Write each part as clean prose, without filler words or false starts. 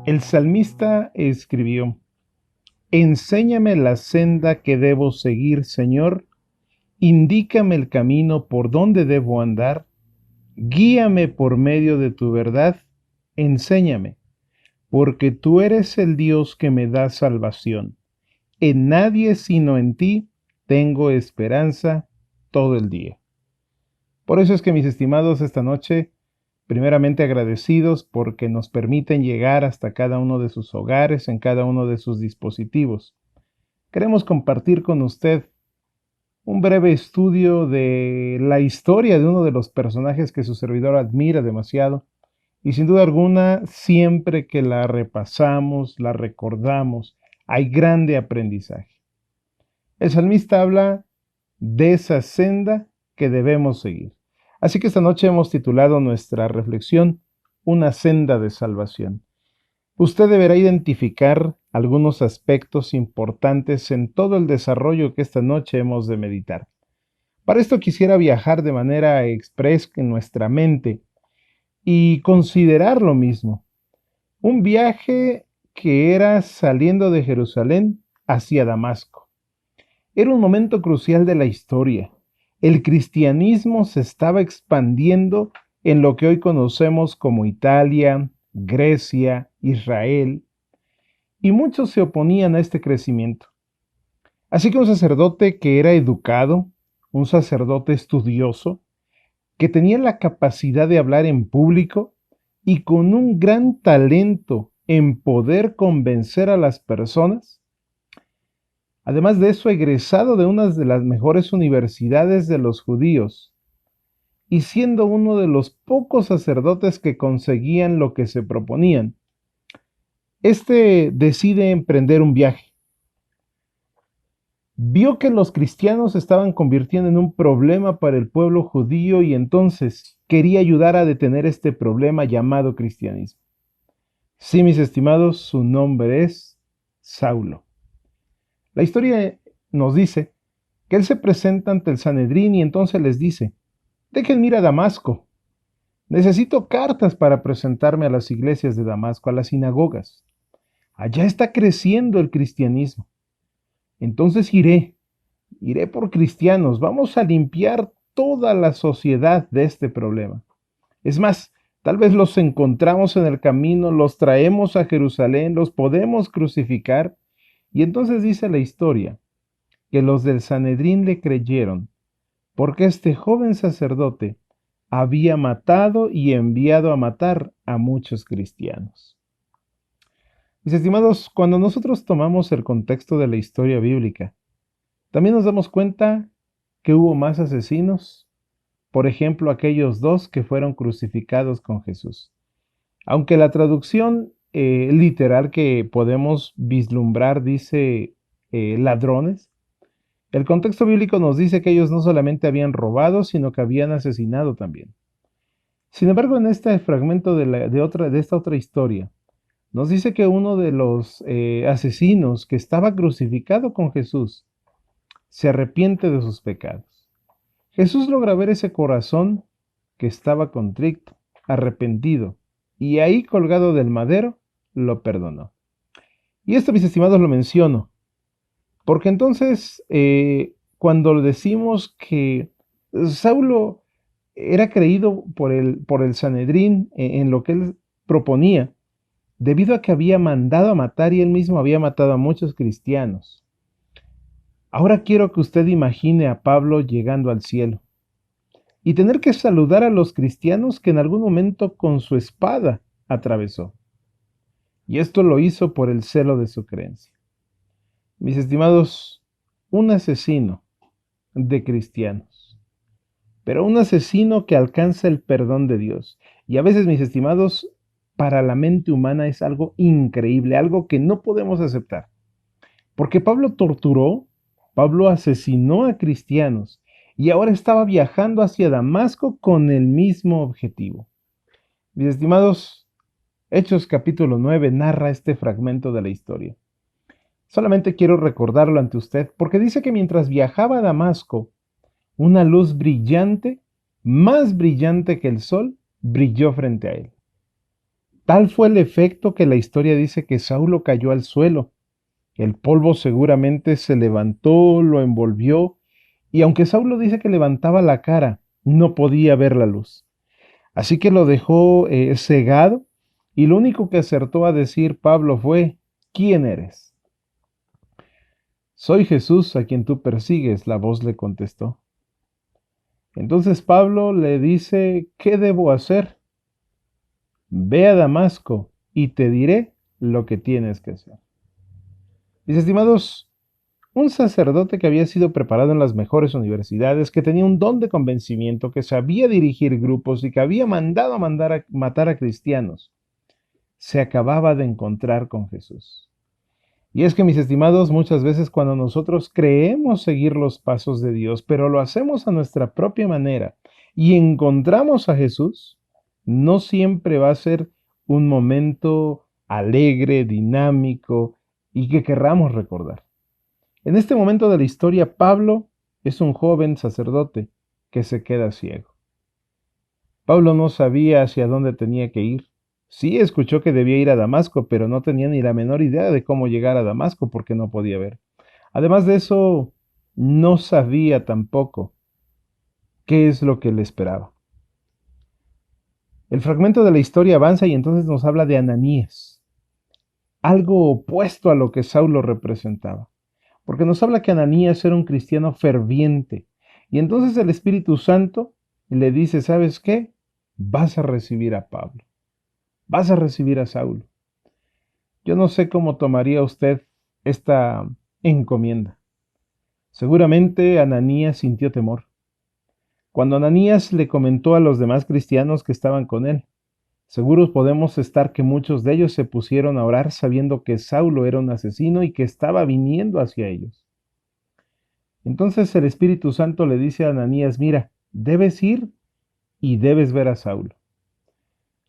El salmista escribió: Enséñame la senda que debo seguir, Señor, indícame el camino por donde debo andar, guíame por medio de tu verdad, enséñame, porque tú eres el Dios que me da salvación. En nadie sino en ti tengo esperanza todo el día. Por eso es que, mis estimados, esta noche, primeramente agradecidos porque nos permiten llegar hasta cada uno de sus hogares, en cada uno de sus dispositivos. Queremos compartir con usted un breve estudio de la historia de uno de los personajes que su servidor admira demasiado, y sin duda alguna, siempre que la repasamos, la recordamos, hay grande aprendizaje. El salmista habla de esa senda que debemos seguir. Así que esta noche hemos titulado nuestra reflexión Una senda de salvación. Usted deberá identificar algunos aspectos importantes en todo el desarrollo que esta noche hemos de meditar. Para esto quisiera viajar de manera express en nuestra mente y considerar lo mismo. Un viaje que era saliendo de Jerusalén hacia Damasco. Era un momento crucial de la historia. El cristianismo se estaba expandiendo en lo que hoy conocemos como Italia, Grecia, Israel, y muchos se oponían a este crecimiento. Así que un sacerdote que era educado, un sacerdote estudioso, que tenía la capacidad de hablar en público y con un gran talento en poder convencer a las personas, además de eso, egresado de una de las mejores universidades de los judíos, y siendo uno de los pocos sacerdotes que conseguían lo que se proponían, decide emprender un viaje. Vio que los cristianos se estaban convirtiendo en un problema para el pueblo judío y entonces quería ayudar a detener este problema llamado cristianismo. Sí, mis estimados, su nombre es Saulo. La historia nos dice que él se presenta ante el Sanedrín y entonces les dice: déjenme ir a Damasco. Necesito cartas para presentarme a las iglesias de Damasco, a las sinagogas. Allá está creciendo el cristianismo. Entonces iré por cristianos. Vamos a limpiar toda la sociedad de este problema. Es más, tal vez los encontramos en el camino, los traemos a Jerusalén, los podemos crucificar. Y entonces dice la historia que los del Sanedrín le creyeron, porque este joven sacerdote había matado y enviado a matar a muchos cristianos. Mis estimados, cuando nosotros tomamos el contexto de la historia bíblica, también nos damos cuenta que hubo más asesinos, por ejemplo, aquellos dos que fueron crucificados con Jesús. Aunque la traducción literal que podemos vislumbrar dice ladrones, el contexto bíblico nos dice que ellos no solamente habían robado, sino que habían asesinado también. Sin embargo, en este fragmento de esta otra historia, nos dice que uno de los asesinos que estaba crucificado con Jesús se arrepiente de sus pecados. Jesús logra ver ese corazón que estaba contrito, arrepentido, y ahí colgado del madero, lo perdonó. Y esto, mis estimados, lo menciono, porque entonces, cuando decimos que Saulo era creído por el Sanedrín en lo que él proponía, debido a que había mandado a matar y él mismo había matado a muchos cristianos. Ahora quiero que usted imagine a Pablo llegando al cielo y tener que saludar a los cristianos que en algún momento con su espada atravesó. Y esto lo hizo por el celo de su creencia. Mis estimados, un asesino de cristianos, pero un asesino que alcanza el perdón de Dios. Y a veces, mis estimados, para la mente humana es algo increíble, algo que no podemos aceptar. Porque Pablo torturó, Pablo asesinó a cristianos y ahora estaba viajando hacia Damasco con el mismo objetivo. Mis estimados, Hechos capítulo 9 narra este fragmento de la historia. Solamente quiero recordarlo ante usted porque dice que mientras viajaba a Damasco, una luz brillante, más brillante que el sol, brilló frente a él. Tal fue el efecto que la historia dice que Saulo cayó al suelo. El polvo seguramente se levantó, lo envolvió, y aunque Saulo dice que levantaba la cara, no podía ver la luz. Así que lo dejó cegado, y lo único que acertó a decir Pablo fue: ¿quién eres? Soy Jesús a quien tú persigues, la voz le contestó. Entonces Pablo le dice: ¿qué debo hacer? Ve a Damasco y te diré lo que tienes que hacer. Mis estimados, un sacerdote que había sido preparado en las mejores universidades, que tenía un don de convencimiento, que sabía dirigir grupos y que había mandado a matar a cristianos, se acababa de encontrar con Jesús. Y es que, mis estimados, muchas veces cuando nosotros creemos seguir los pasos de Dios, pero lo hacemos a nuestra propia manera y encontramos a Jesús, no siempre va a ser un momento alegre, dinámico y que querramos recordar. En este momento de la historia, Pablo es un joven sacerdote que se queda ciego. Pablo no sabía hacia dónde tenía que ir. Sí escuchó que debía ir a Damasco, pero no tenía ni la menor idea de cómo llegar a Damasco porque no podía ver. Además de eso, no sabía tampoco qué es lo que le esperaba. El fragmento de la historia avanza y entonces nos habla de Ananías, algo opuesto a lo que Saulo representaba, porque nos habla que Ananías era un cristiano ferviente. Y entonces el Espíritu Santo le dice: ¿sabes qué? Vas a recibir a Pablo. Vas a recibir a Saulo. Yo no sé cómo tomaría usted esta encomienda. Seguramente Ananías sintió temor. Cuando Ananías le comentó a los demás cristianos que estaban con él, seguros podemos estar que muchos de ellos se pusieron a orar sabiendo que Saulo era un asesino y que estaba viniendo hacia ellos. Entonces el Espíritu Santo le dice a Ananías: mira, debes ir y debes ver a Saulo.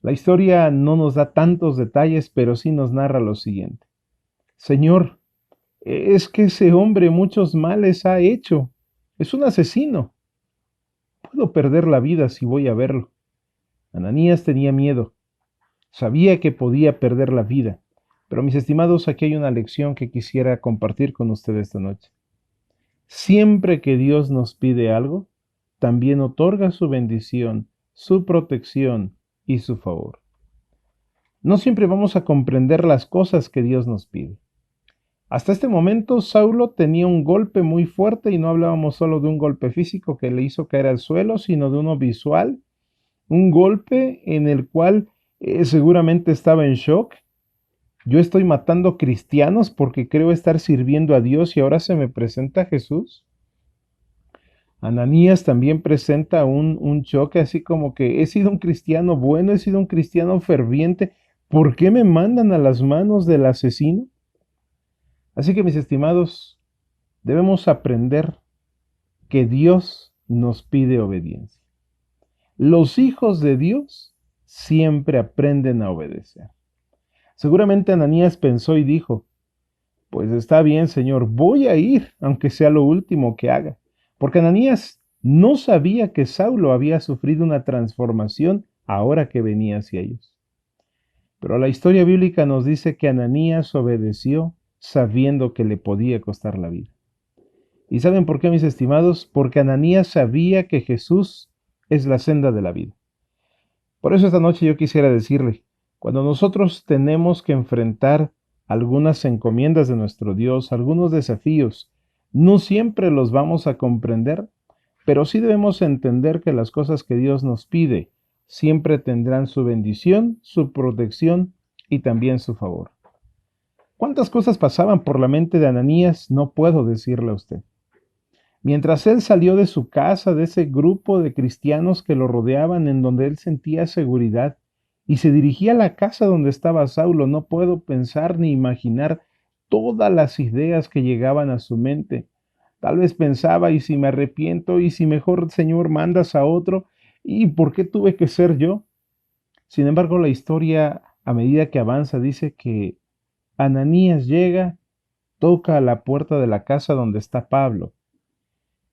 La historia no nos da tantos detalles, pero sí nos narra lo siguiente. Señor, es que ese hombre muchos males ha hecho. Es un asesino. Puedo perder la vida si voy a verlo. Ananías tenía miedo. Sabía que podía perder la vida. Pero mis estimados, aquí hay una lección que quisiera compartir con ustedes esta noche. Siempre que Dios nos pide algo, también otorga su bendición, su protección y su favor. No siempre vamos a comprender las cosas que Dios nos pide. Hasta este momento, Saulo tenía un golpe muy fuerte y no hablábamos solo de un golpe físico que le hizo caer al suelo, sino de uno visual, un golpe en el cual seguramente estaba en shock. Yo estoy matando cristianos porque creo estar sirviendo a Dios y ahora se me presenta Jesús. Ananías también presenta un choque así como que he sido un cristiano bueno, he sido un cristiano ferviente. ¿Por qué me mandan a las manos del asesino? Así que, mis estimados, debemos aprender que Dios nos pide obediencia. Los hijos de Dios siempre aprenden a obedecer. Seguramente Ananías pensó y dijo: pues está bien, Señor, voy a ir, aunque sea lo último que haga. Porque Ananías no sabía que Saulo había sufrido una transformación ahora que venía hacia ellos. Pero la historia bíblica nos dice que Ananías obedeció sabiendo que le podía costar la vida. ¿Y saben por qué, mis estimados? Porque Ananías sabía que Jesús es la senda de la vida. Por eso esta noche yo quisiera decirle, cuando nosotros tenemos que enfrentar algunas encomiendas de nuestro Dios, algunos desafíos, no siempre los vamos a comprender, pero sí debemos entender que las cosas que Dios nos pide siempre tendrán su bendición, su protección y también su favor. ¿Cuántas cosas pasaban por la mente de Ananías? No puedo decirle a usted. Mientras él salió de su casa, de ese grupo de cristianos que lo rodeaban, en donde él sentía seguridad, y se dirigía a la casa donde estaba Saulo, no puedo pensar ni imaginar todas las ideas que llegaban a su mente. Tal vez pensaba: ¿y si me arrepiento? ¿Y si mejor, Señor, mandas a otro? ¿Y por qué tuve que ser yo? Sin embargo, la historia, a medida que avanza, dice que Ananías llega, toca a la puerta de la casa donde está Pablo,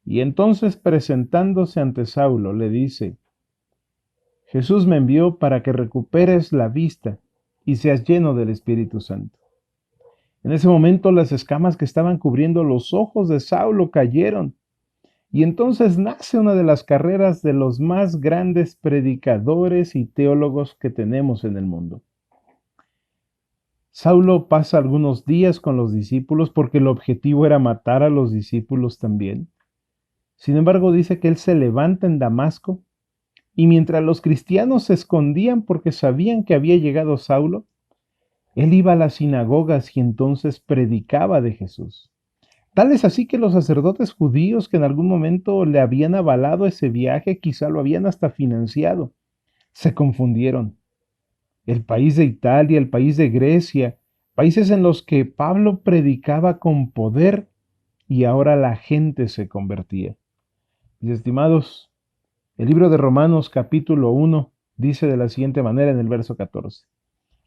y entonces, presentándose ante Saulo, le dice: Jesús me envió para que recuperes la vista y seas lleno del Espíritu Santo. En ese momento las escamas que estaban cubriendo los ojos de Saulo cayeron, y entonces nace una de las carreras de los más grandes predicadores y teólogos que tenemos en el mundo. Saulo pasa algunos días con los discípulos porque el objetivo era matar a los discípulos también. Sin embargo, dice que él se levanta en Damasco y mientras los cristianos se escondían porque sabían que había llegado Saulo, él iba a las sinagogas y entonces predicaba de Jesús. Tal es así que los sacerdotes judíos que en algún momento le habían avalado ese viaje, quizá lo habían hasta financiado, se confundieron. El país de Italia, el país de Grecia, países en los que Pablo predicaba con poder y ahora la gente se convertía. Mis estimados, el libro de Romanos capítulo 1 dice de la siguiente manera en el verso 14: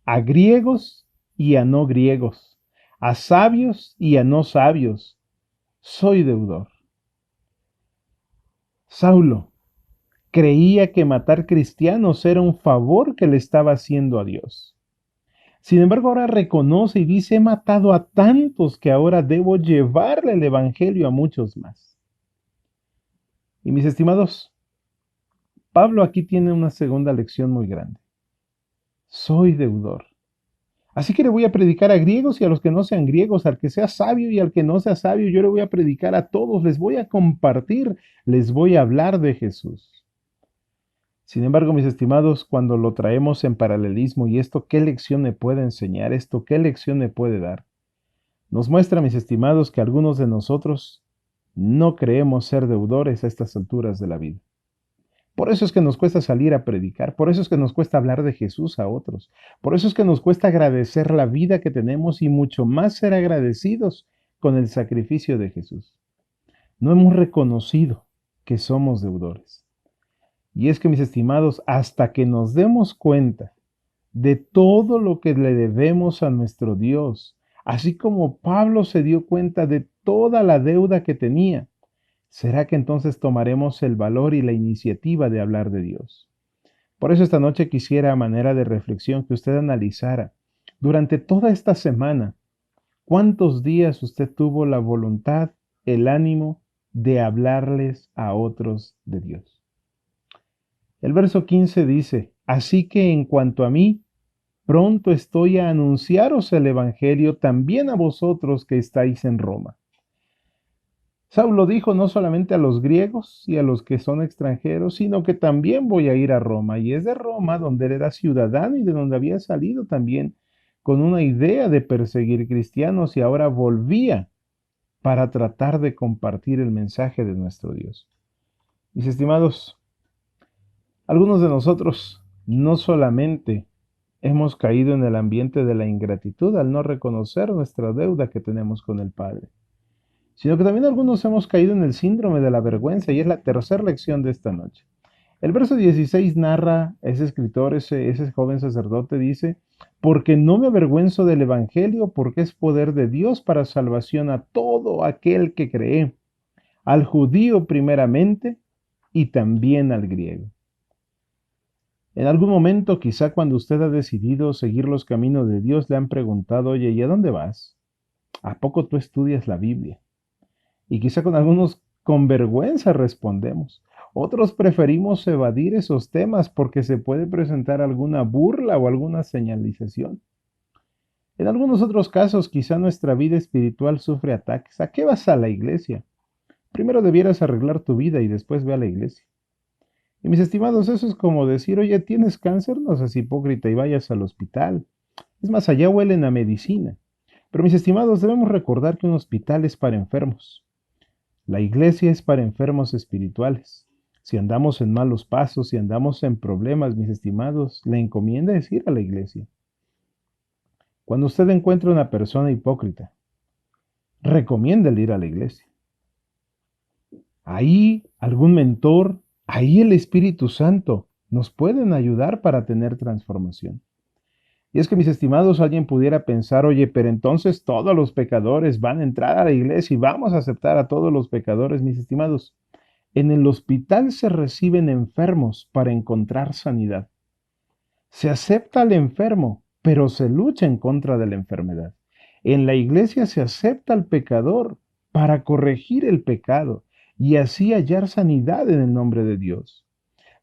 a griegos y a no griegos, a sabios y a no sabios, soy deudor. Saulo creía que matar cristianos era un favor que le estaba haciendo a Dios. Sin embargo, ahora reconoce y dice, he matado a tantos que ahora debo llevarle el Evangelio a muchos más. Y mis estimados, Pablo aquí tiene una segunda lección muy grande. Soy deudor. Así que le voy a predicar a griegos y a los que no sean griegos, al que sea sabio y al que no sea sabio, yo le voy a predicar a todos, les voy a compartir, les voy a hablar de Jesús. Sin embargo, mis estimados, cuando lo traemos en paralelismo, ¿y esto qué lección me puede enseñar? ¿Esto qué lección me puede dar? Nos muestra, mis estimados, que algunos de nosotros no creemos ser deudores a estas alturas de la vida. Por eso es que nos cuesta salir a predicar, por eso es que nos cuesta hablar de Jesús a otros, por eso es que nos cuesta agradecer la vida que tenemos y mucho más ser agradecidos con el sacrificio de Jesús. No hemos reconocido que somos deudores. Y es que, mis estimados, hasta que nos demos cuenta de todo lo que le debemos a nuestro Dios, así como Pablo se dio cuenta de toda la deuda que tenía, ¿será que entonces tomaremos el valor y la iniciativa de hablar de Dios? Por eso esta noche quisiera, a manera de reflexión, que usted analizara durante toda esta semana cuántos días usted tuvo la voluntad, el ánimo de hablarles a otros de Dios. El verso 15 dice, así que en cuanto a mí, pronto estoy a anunciaros el Evangelio también a vosotros que estáis en Roma. Saulo dijo no solamente a los griegos y a los que son extranjeros, sino que también voy a ir a Roma. Y es de Roma donde él era ciudadano y de donde había salido también con una idea de perseguir cristianos y ahora volvía para tratar de compartir el mensaje de nuestro Dios. Mis estimados, algunos de nosotros no solamente hemos caído en el ambiente de la ingratitud al no reconocer nuestra deuda que tenemos con el Padre, sino que también algunos hemos caído en el síndrome de la vergüenza, y es la tercera lección de esta noche. El verso 16 narra, ese escritor, ese joven sacerdote dice, porque no me avergüenzo del Evangelio, porque es poder de Dios para salvación a todo aquel que cree, al judío primeramente y también al griego. En algún momento, quizá cuando usted ha decidido seguir los caminos de Dios, le han preguntado, oye, ¿y a dónde vas? ¿A poco tú estudias la Biblia? Y quizá con algunos con vergüenza respondemos. Otros preferimos evadir esos temas porque se puede presentar alguna burla o alguna señalización. En algunos otros casos, quizá nuestra vida espiritual sufre ataques. ¿A qué vas a la iglesia? Primero debieras arreglar tu vida y después ve a la iglesia. Y mis estimados, eso es como decir, oye, ¿tienes cáncer? No seas hipócrita y vayas al hospital. Es más, allá huelen a medicina. Pero mis estimados, debemos recordar que un hospital es para enfermos. La iglesia es para enfermos espirituales. Si andamos en malos pasos, si andamos en problemas, mis estimados, la encomienda es ir a la iglesia. Cuando usted encuentra una persona hipócrita, recomiéndale ir a la iglesia. Ahí algún mentor, ahí el Espíritu Santo nos pueden ayudar para tener transformación. Y es que, mis estimados, alguien pudiera pensar, oye, pero entonces todos los pecadores van a entrar a la iglesia y vamos a aceptar a todos los pecadores. Mis estimados, en el hospital se reciben enfermos para encontrar sanidad. Se acepta al enfermo, pero se lucha en contra de la enfermedad. En la iglesia se acepta al pecador para corregir el pecado y así hallar sanidad en el nombre de Dios.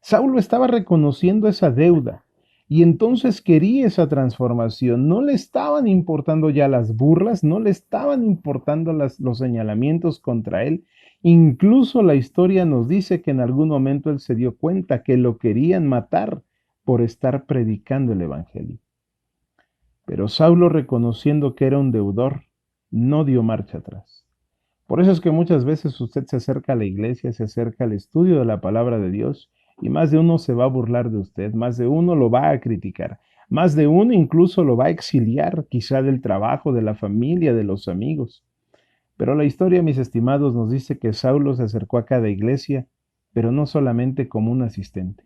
Saulo estaba reconociendo esa deuda y entonces quería esa transformación. No le estaban importando ya las burlas, no le estaban importando los señalamientos contra él. Incluso la historia nos dice que en algún momento él se dio cuenta que lo querían matar por estar predicando el Evangelio. Pero Saulo, reconociendo que era un deudor, no dio marcha atrás. Por eso es que muchas veces usted se acerca a la iglesia, se acerca al estudio de la palabra de Dios y más de uno se va a burlar de usted, más de uno lo va a criticar, más de uno incluso lo va a exiliar, quizá del trabajo, de la familia, de los amigos. Pero la historia, mis estimados, nos dice que Saulo se acercó a cada iglesia, pero no solamente como un asistente,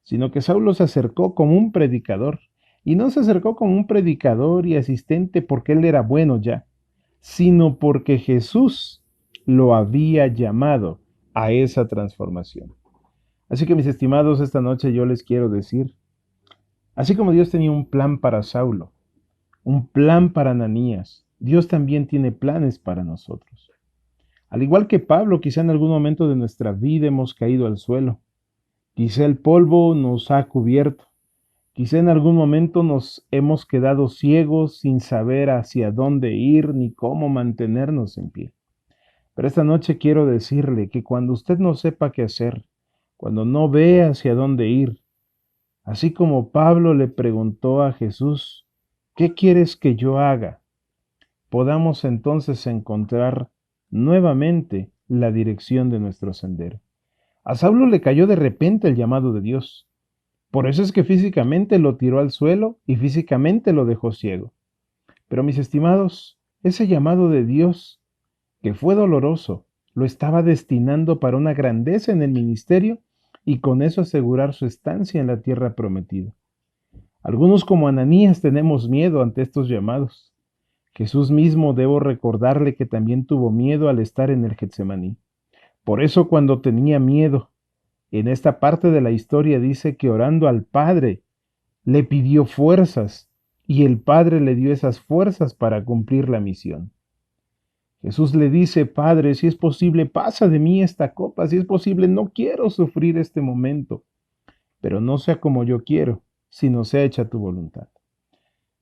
sino que Saulo se acercó como un predicador. Y no se acercó como un predicador y asistente porque él era bueno ya, sino porque Jesús lo había llamado a esa transformación. Así que mis estimados, esta noche yo les quiero decir, así como Dios tenía un plan para Saulo, un plan para Ananías, Dios también tiene planes para nosotros. Al igual que Pablo, quizá en algún momento de nuestra vida hemos caído al suelo, quizá el polvo nos ha cubierto, quizá en algún momento nos hemos quedado ciegos sin saber hacia dónde ir ni cómo mantenernos en pie. Pero esta noche quiero decirle que cuando usted no sepa qué hacer, cuando no ve hacia dónde ir, así como Pablo le preguntó a Jesús, ¿qué quieres que yo haga? Podamos entonces encontrar nuevamente la dirección de nuestro sendero. A Saulo le cayó de repente el llamado de Dios. Por eso es que físicamente lo tiró al suelo y físicamente lo dejó ciego. Pero mis estimados, ese llamado de Dios, que fue doloroso, lo estaba destinando para una grandeza en el ministerio y con eso asegurar su estancia en la tierra prometida. Algunos como Ananías tenemos miedo ante estos llamados. Jesús mismo, debo recordarle que también tuvo miedo al estar en el Getsemaní. Por eso cuando tenía miedo, en esta parte de la historia dice que orando al Padre, le pidió fuerzas y el Padre le dio esas fuerzas para cumplir la misión. Jesús le dice, Padre, si es posible, pasa de mí esta copa, si es posible, no quiero sufrir este momento, pero no sea como yo quiero, sino sea hecha tu voluntad.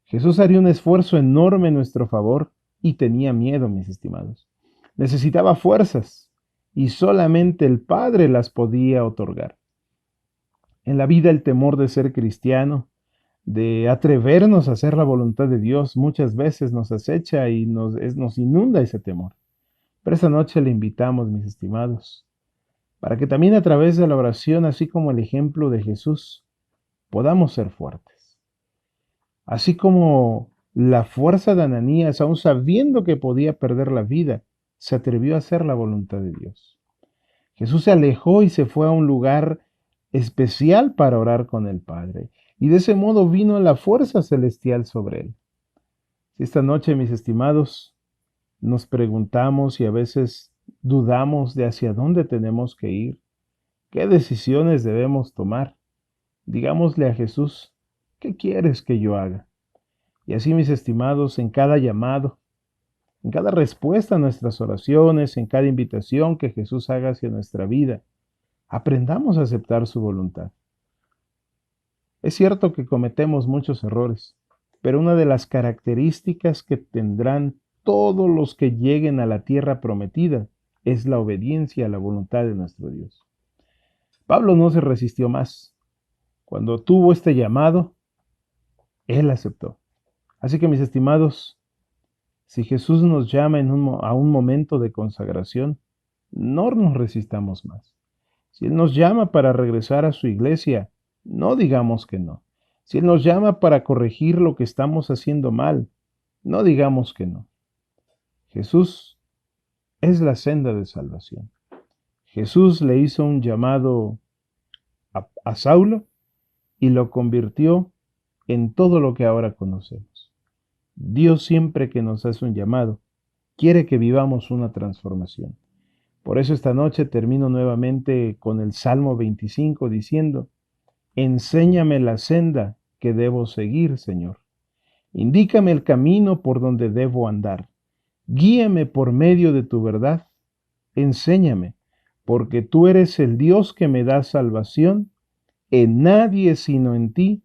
Jesús haría un esfuerzo enorme en nuestro favor y tenía miedo, mis estimados. Necesitaba fuerzas y solamente el Padre las podía otorgar. En la vida el temor de ser cristiano, de atrevernos a hacer la voluntad de Dios, muchas veces nos acecha y nos inunda ese temor. Pero esta noche le invitamos, mis estimados, para que también a través de la oración, así como el ejemplo de Jesús, podamos ser fuertes. Así como la fuerza de Ananías, aun sabiendo que podía perder la vida, se atrevió a hacer la voluntad de Dios. Jesús se alejó y se fue a un lugar especial para orar con el Padre. Y de ese modo vino la fuerza celestial sobre él. Si esta noche, mis estimados, nos preguntamos y a veces dudamos de hacia dónde tenemos que ir, qué decisiones debemos tomar, digámosle a Jesús, ¿qué quieres que yo haga? Y así, mis estimados, en cada llamado, en cada respuesta a nuestras oraciones, en cada invitación que Jesús haga hacia nuestra vida, aprendamos a aceptar su voluntad. Es cierto que cometemos muchos errores, pero una de las características que tendrán todos los que lleguen a la tierra prometida es la obediencia a la voluntad de nuestro Dios. Pablo no se resistió más. Cuando tuvo este llamado, él aceptó. Así que, mis estimados, si Jesús nos llama a un momento de consagración, no nos resistamos más. Si Él nos llama para regresar a su iglesia, no digamos que no. Si Él nos llama para corregir lo que estamos haciendo mal, no digamos que no. Jesús es la senda de salvación. Jesús le hizo un llamado a Saulo y lo convirtió en todo lo que ahora conocemos. Dios, siempre que nos hace un llamado, quiere que vivamos una transformación. Por eso esta noche termino nuevamente con el Salmo 25 diciendo, enséñame la senda que debo seguir, Señor. Indícame el camino por donde debo andar. Guíame por medio de tu verdad. Enséñame, porque tú eres el Dios que me da salvación. En nadie sino en ti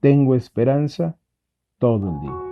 tengo esperanza todo el día.